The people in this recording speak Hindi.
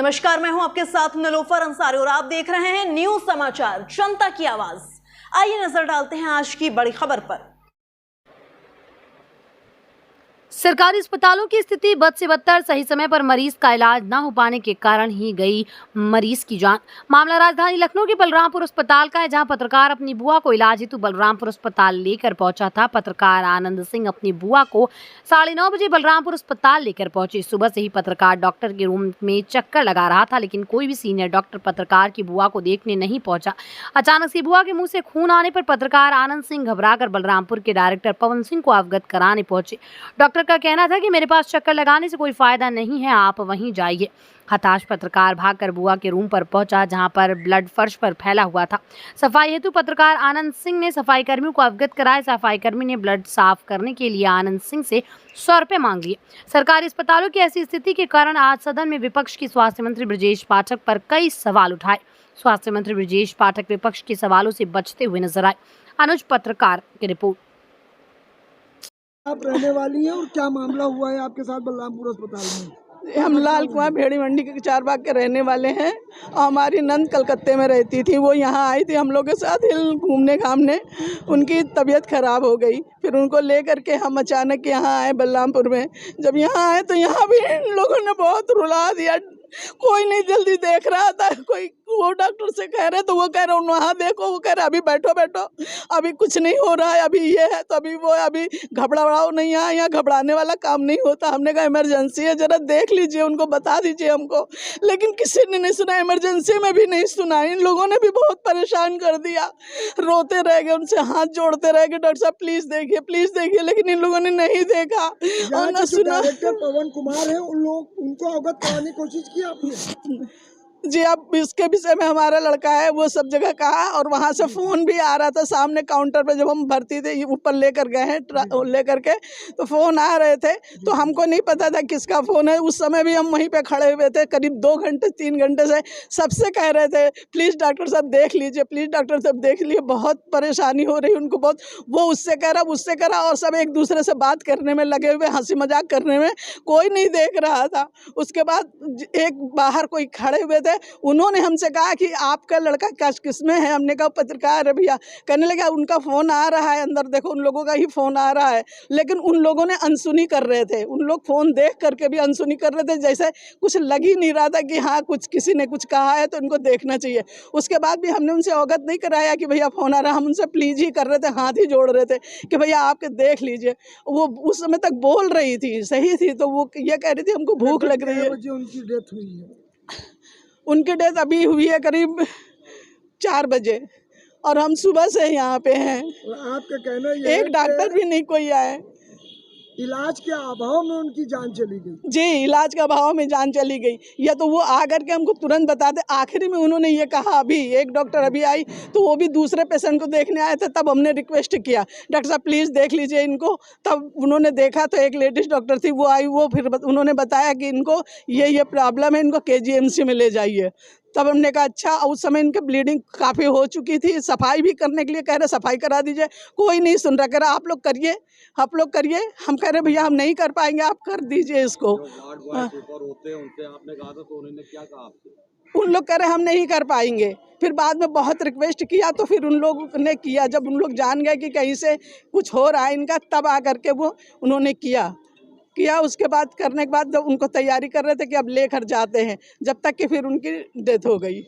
नमस्कार, मैं हूं आपके साथ निलोफर अंसारी और आप देख रहे हैं न्यूज समाचार जनता की आवाज। आइए नजर डालते हैं आज की बड़ी खबर पर। सरकारी अस्पतालों की स्थिति बद से बदतर, सही समय पर मरीज का इलाज न हो पाने के कारण ही गई मरीज की जान। मामला राजधानी लखनऊ के बलरामपुर अस्पताल का है, जहां पत्रकार अपनी बुआ को इलाज हेतु बलरामपुर अस्पताल लेकर पहुंचा था। पत्रकार आनंद सिंह अपनी बुआ को 9:30 बजे बलरामपुर अस्पताल लेकर पहुंचे। सुबह से ही पत्रकार डॉक्टर के रूम में चक्कर लगा रहा था, लेकिन कोई भी सीनियर डॉक्टर पत्रकार की बुआ को देखने नहीं पहुंचा। अचानक से बुआ के मुंह से खून आने पर पत्रकार आनंद सिंह घबराकर बलरामपुर के डायरेक्टर पवन सिंह को अवगत कराने पहुंचे। डॉक्टर का कहना था कि मेरे पास चक्कर लगाने से कोई फायदा नहीं है, आप वहीं जाइए। हताश पत्रकार भागकर बुआ के रूम पर पहुंचा, जहां पर ब्लड फर्श पर फैला हुआ था। सफाई हेतु पत्रकार आनंद सिंह ने सफाई कर्मियों को अवगत कराया। सफाई कर्मी ने ब्लड साफ करने के लिए आनंद सिंह से 100 रुपये मांग लिए। सरकारी अस्पतालों की ऐसी स्थिति के कारण आज सदन में विपक्ष की स्वास्थ्य मंत्री ब्रजेश पाठक पर कई सवाल उठाए। स्वास्थ्य मंत्री ब्रजेश पाठक विपक्ष के सवालों से बचते हुए नजर आए। अनुज पत्रकार की रिपोर्ट। आप रहने वाली हैं और क्या मामला हुआ है आपके साथ बलरामपुर अस्पताल में? हम लाल कुआं भेड़ी मंडी के चारबाग के रहने वाले हैं और हमारी नंद कलकत्ते में रहती थी। वो यहाँ आई थी हम लोग के साथ हिल घूमने घामने। उनकी तबीयत खराब हो गई, फिर उनको ले करके हम अचानक यहाँ आए बलरामपुर में। जब यहाँ आए तो यहाँ भी इन लोगों ने बहुत रुला दिया। कोई नहीं जल्दी देख रहा था। कोई वो डॉक्टर से कह रहे तो वो कह रहे वहाँ देखो, वो कह रहे अभी बैठो बैठो, अभी कुछ नहीं हो रहा है, अभी ये है तो अभी वो, अभी घबराओ नहीं। यहाँ घबराने वाला काम नहीं होता। हमने कहा इमरजेंसी है, जरा देख लीजिए, उनको बता दीजिए हमको। लेकिन किसी ने नहीं सुना, इमरजेंसी में भी नहीं सुना। इन लोगों ने भी बहुत परेशान कर दिया। रोते रह गए, उनसे हाथ जोड़ते रह गए, डॉक्टर साहब प्लीज देखिए प्लीज देखिए, लेकिन इन लोगों ने नहीं देखा और न सुना। डायरेक्टर पवन कुमार है, उनको अवगत कराने की कोशिश की आपने? जी, अब इसके विषय में हमारा लड़का है, वो सब जगह कहा और वहाँ से फ़ोन भी आ रहा था सामने काउंटर पे। जब हम भर्ती थे ऊपर लेकर गए हैं लेकर के, तो फ़ोन आ रहे थे, तो हमको नहीं पता था किसका फ़ोन है। उस समय भी हम वहीं पे खड़े हुए थे, करीब 2 घंटे 3 घंटे से सबसे कह रहे थे प्लीज़ डॉक्टर साहब देख लीजिए, प्लीज़ डॉक्टर साहब देख लीजिए। बहुत परेशानी हो रही उनको, बहुत। वो उससे कह रहा और सब एक दूसरे से बात करने में लगे हुए, हंसी मजाक करने में, कोई नहीं देख रहा था। उसके बाद एक बाहर कोई खड़े हुए थे, उन्होंने हमसे कहा कि आपका लड़का किसमें है? हमने कहा पत्रकार है भैया। कहने लगा उनका फ़ोन आ रहा है अंदर, देखो उन लोगों का ही फ़ोन आ रहा है। लेकिन उन लोगों ने अनसुनी कर रहे थे। उन लोग फ़ोन देख करके भी अनसुनी कर रहे थे, जैसे कुछ लग ही नहीं रहा था कि हाँ कुछ किसी ने कुछ कहा है तो इनको देखना चाहिए। उसके बाद भी हमने उनसे अवगत नहीं कराया कि भैया फ़ोन आ रहा है। हम उनसे प्लीज ही कर रहे थे, हाथ ही जोड़ रहे थे कि भैया आपके देख लीजिए। वो उस समय तक बोल रही थी, सही थी, तो वो ये कह रही थी हमको भूख लग रही है। उनकी डेथ हुई है? उनकी डेथ अभी हुई है करीब 4 बजे और हम सुबह से यहाँ पे हैं। आपका कहना ये एक डॉक्टर भी नहीं कोई आए। इलाज के अभाव में उनकी जान चली गई? जी, इलाज के अभाव में जान चली गई। या तो वो आकर के हमको तुरंत बता दे। आखिरी में उन्होंने ये कहा, अभी एक डॉक्टर अभी आई तो वो भी दूसरे पेशेंट को देखने आए थे, तब हमने रिक्वेस्ट किया डॉक्टर साहब प्लीज़ देख लीजिए इनको। तब उन्होंने देखा तो एक लेडीज डॉक्टर थी, वो आई, वो फिर उन्होंने बताया कि इनको ये प्रॉब्लम है, इनको KGMC में ले जाइए। तब हमने कहा अच्छा। उस समय इनके ब्लीडिंग काफ़ी हो चुकी थी। सफाई भी करने के लिए कह रहे सफाई करा दीजिए, कोई नहीं सुन रहा। कह रहा आप लोग करिए, आप लोग करिए। हम कह रहे भैया हम नहीं कर पाएंगे, आप कर दीजिए इसको। आपने कहा था तो उन्होंने क्या कहा आपसे? उन लोग कह रहे हम नहीं कर पाएंगे। फिर बाद में बहुत रिक्वेस्ट किया तो फिर उन लोगों ने किया। जब उन लोग जान गए कि कहीं से कुछ हो रहा है इनका, तब आ करके वो उन्होंने किया। उसके बाद करने के बाद जब उनको तैयारी कर रहे थे कि अब लेकर जाते हैं, जब तक कि फिर उनकी डेथ हो गई।